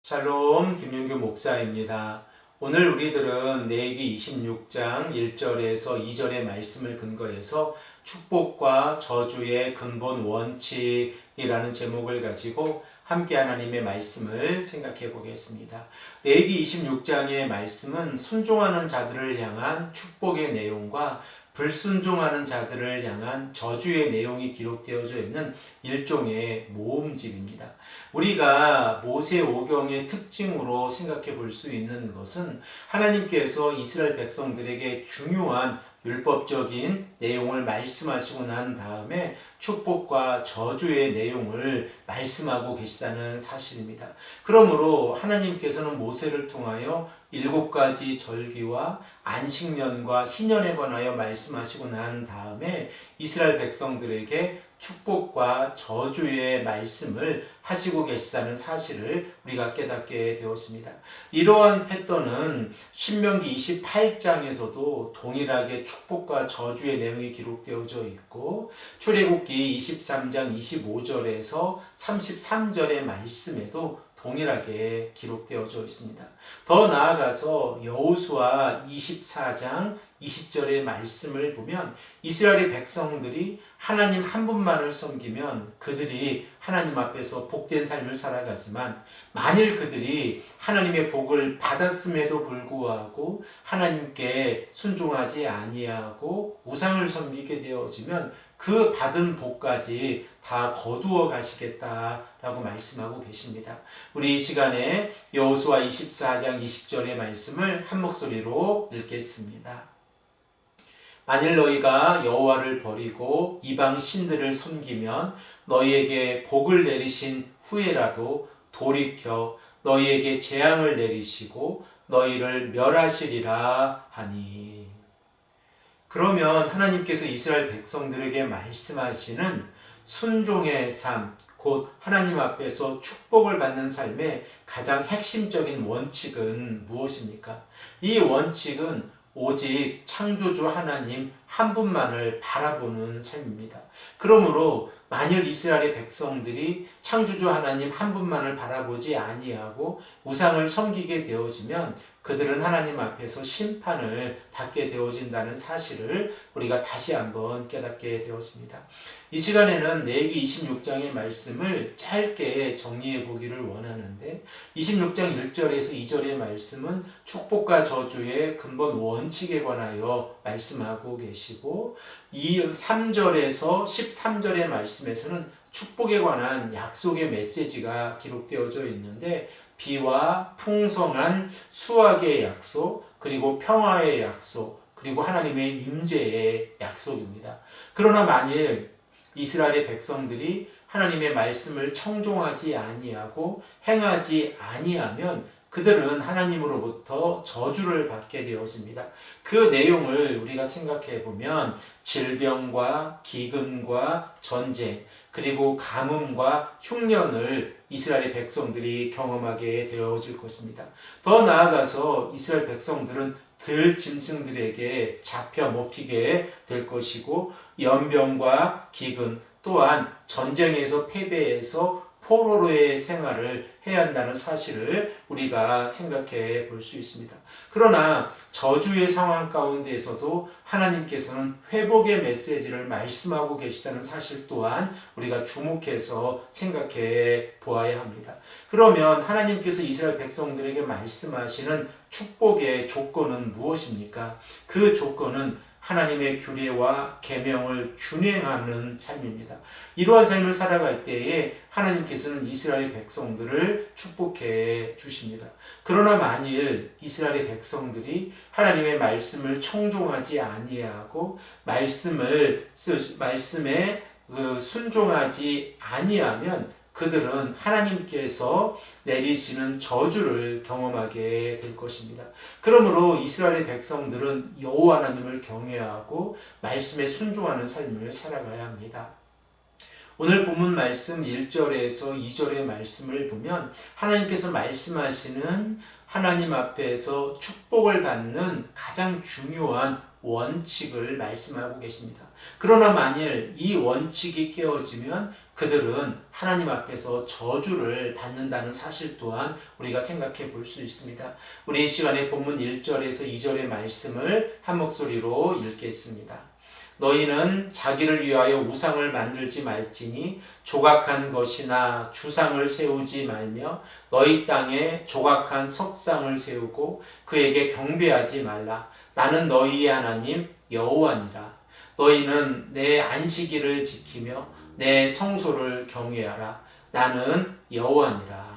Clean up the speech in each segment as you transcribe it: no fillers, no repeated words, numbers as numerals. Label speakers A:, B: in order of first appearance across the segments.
A: 샬롬 김윤규 목사입니다. 오늘 우리들은 레위기 26장 1절에서 2절의 말씀을 근거해서 축복과 저주의 근본 원칙이라는 제목을 가지고 함께 하나님의 말씀을 생각해 보겠습니다. 레위기 26장의 말씀은 순종하는 자들을 향한 축복의 내용과 불순종하는 자들을 향한 저주의 내용이 기록되어져 있는 일종의 모음집입니다. 우리가 모세오경의 특징으로 생각해 볼 수 있는 것은 하나님께서 이스라엘 백성들에게 중요한 율법적인 내용을 말씀하시고 난 다음에 축복과 저주의 내용을 말씀하고 계시다는 사실입니다. 그러므로 하나님께서는 모세를 통하여 7가지 절기와 안식년과 희년에 관하여 말씀하시고 난 다음에 이스라엘 백성들에게 축복과 저주의 말씀을 하시고 계시다는 사실을 우리가 깨닫게 되었습니다. 이러한 패턴은 신명기 28장에서도 동일하게 축복과 저주의 내용이 기록되어져 있고 출애굽기 23장 25절에서 33절의 말씀에도 동일하게 기록되어져 있습니다. 더 나아가서 여호수아 24장 20절의 말씀을 보면 이스라엘의 백성들이 하나님 한 분만을 섬기면 그들이 하나님 앞에서 복된 삶을 살아가지만 만일 그들이 하나님의 복을 받았음에도 불구하고 하나님께 순종하지 아니하고 우상을 섬기게 되어지면 그 받은 복까지 다 거두어 가시겠다라고 말씀하고 계십니다. 우리 이 시간에 여호수아 24장 20절의 말씀을 한 목소리로 읽겠습니다. 만일 너희가 여호와를 버리고 이방 신들을 섬기면 너희에게 복을 내리신 후에라도 돌이켜 너희에게 재앙을 내리시고 너희를 멸하시리라 하니. 그러면 하나님께서 이스라엘 백성들에게 말씀하시는 순종의 삶, 곧 하나님 앞에서 축복을 받는 삶의 가장 핵심적인 원칙은 무엇입니까? 이 원칙은 오직 창조주 하나님 한 분만을 바라보는 삶입니다. 그러므로 만일 이스라엘의 백성들이 창조주 하나님 한 분만을 바라보지 아니하고 우상을 섬기게 되어지면 그들은 하나님 앞에서 심판을 받게 되어진다는 사실을 우리가 다시 한번 깨닫게 되었습니다. 이 시간에는 레위기 26장의 말씀을 짧게 정리해 보기를 원하는데 26장 1절에서 2절의 말씀은 축복과 저주의 근본 원칙에 관하여 말씀하고 계시고 3절에서 13절의 말씀에서는 축복에 관한 약속의 메시지가 기록되어져 있는데 비와 풍성한 수확의 약속, 그리고 평화의 약속, 그리고 하나님의 임재의 약속입니다. 그러나 만일 이스라엘의 백성들이 하나님의 말씀을 청종하지 아니하고 행하지 아니하면 그들은 하나님으로부터 저주를 받게 되어집니다. 그 내용을 우리가 생각해 보면 질병과 기근과 전쟁, 그리고 가뭄과 흉년을 이스라엘 백성들이 경험하게 되어질 것입니다. 더 나아가서 이스라엘 백성들은 들짐승들에게 잡혀 먹히게 될 것이고 연병과 기근 또한 전쟁에서 패배해서 포로로의 생활을 해야 한다는 사실을 우리가 생각해 볼 수 있습니다. 그러나 저주의 상황 가운데에서도 하나님께서는 회복의 메시지를 말씀하고 계시다는 사실 또한 우리가 주목해서 생각해 보아야 합니다. 그러면 하나님께서 이스라엘 백성들에게 말씀하시는 축복의 조건은 무엇입니까? 그 조건은 하나님의 규례와 계명을 준행하는 삶입니다. 이러한 삶을 살아갈 때에 하나님께서는 이스라엘 백성들을 축복해 주십니다. 그러나 만일 이스라엘 백성들이 하나님의 말씀을 청종하지 아니하고 말씀에 순종하지 아니하면 그들은 하나님께서 내리시는 저주를 경험하게 될 것입니다. 그러므로 이스라엘의 백성들은 여호와 하나님을 경외하고 말씀에 순종하는 삶을 살아가야 합니다. 오늘 본문 말씀 1절에서 2절의 말씀을 보면 하나님께서 말씀하시는 하나님 앞에서 축복을 받는 가장 중요한 원칙을 말씀하고 계십니다. 그러나 만일 이 원칙이 깨어지면 그들은 하나님 앞에서 저주를 받는다는 사실 또한 우리가 생각해 볼 수 있습니다. 우리 이 시간에 본문 1절에서 2절의 말씀을 한 목소리로 읽겠습니다. 너희는 자기를 위하여 우상을 만들지 말지니 조각한 것이나 주상을 세우지 말며 너희 땅에 조각한 석상을 세우고 그에게 경배하지 말라. 나는 너희의 하나님 여호와니라. 너희는 내 안식일을 지키며 내 성소를 경외하라. 나는 여호와니라.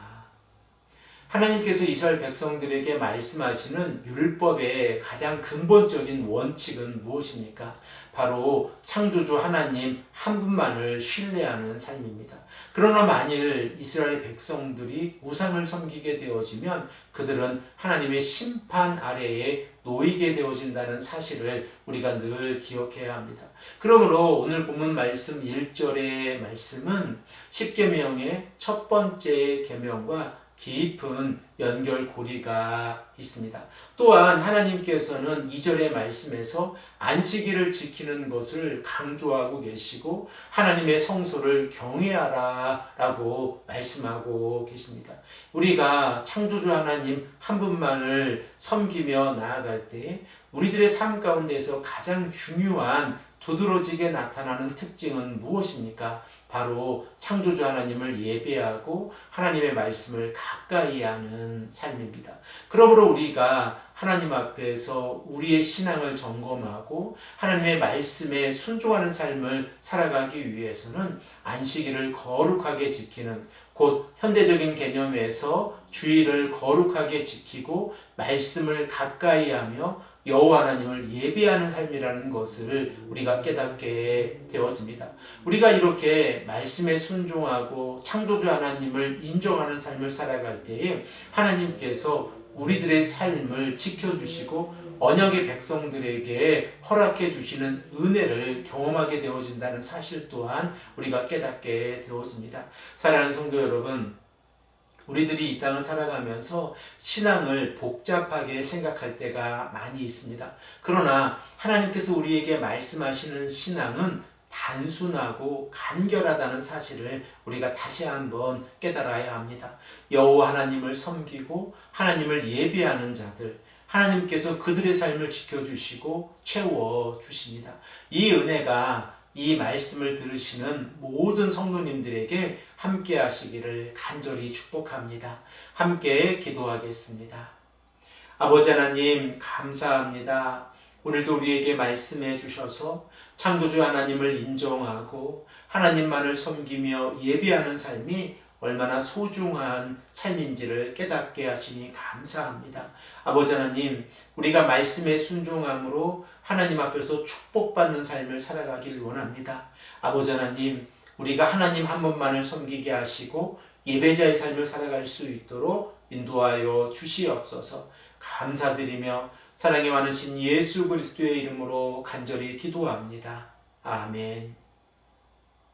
A: 하나님께서 이스라엘 백성들에게 말씀하시는 율법의 가장 근본적인 원칙은 무엇입니까? 바로 창조주 하나님 한 분만을 신뢰하는 삶입니다. 그러나 만일 이스라엘 백성들이 우상을 섬기게 되어지면 그들은 하나님의 심판 아래에 놓이게 되어진다는 사실을 우리가 늘 기억해야 합니다. 그러므로 오늘 본문 말씀 1절의 말씀은 십계명의 첫 번째 계명과 깊은 연결고리가 있습니다. 또한 하나님께서는 2절의 말씀에서 안식일을 지키는 것을 강조하고 계시고 하나님의 성소를 경외하라 라고 말씀하고 계십니다. 우리가 창조주 하나님 한 분만을 섬기며 나아갈 때 우리들의 삶 가운데서 가장 중요한 두드러지게 나타나는 특징은 무엇입니까? 바로 창조주 하나님을 예배하고 하나님의 말씀을 가까이 하는 삶입니다. 그러므로 우리가 하나님 앞에서 우리의 신앙을 점검하고 하나님의 말씀에 순종하는 삶을 살아가기 위해서는 안식일을 거룩하게 지키는, 곧 현대적인 개념에서 주일을 거룩하게 지키고 말씀을 가까이 하며 여호와 하나님을 예배하는 삶이라는 것을 우리가 깨닫게 되어집니다. 우리가 이렇게 말씀에 순종하고 창조주 하나님을 인정하는 삶을 살아갈 때에 하나님께서 우리들의 삶을 지켜주시고 언약의 백성들에게 허락해 주시는 은혜를 경험하게 되어진다는 사실 또한 우리가 깨닫게 되어집니다. 사랑하는 성도 여러분, 우리들이 이 땅을 살아가면서 신앙을 복잡하게 생각할 때가 많이 있습니다. 그러나 하나님께서 우리에게 말씀하시는 신앙은 단순하고 간결하다는 사실을 우리가 다시 한번 깨달아야 합니다. 여호와 하나님을 섬기고 하나님을 예배하는 자들, 하나님께서 그들의 삶을 지켜주시고 채워주십니다. 이 은혜가 이 말씀을 들으시는 모든 성도님들에게 함께 하시기를 간절히 축복합니다. 함께 기도하겠습니다. 아버지 하나님 감사합니다. 오늘도 우리에게 말씀해 주셔서 창조주 하나님을 인정하고 하나님만을 섬기며 예배하는 삶이 얼마나 소중한 삶인지를 깨닫게 하시니 감사합니다. 아버지 하나님, 우리가 말씀에 순종함으로 하나님 앞에서 축복받는 삶을 살아가길 원합니다. 아버지 하나님, 우리가 하나님 한 분만을 섬기게 하시고 예배자의 삶을 살아갈 수 있도록 인도하여 주시옵소서. 감사드리며 사랑이 많으신 예수 그리스도의 이름으로 간절히 기도합니다. 아멘.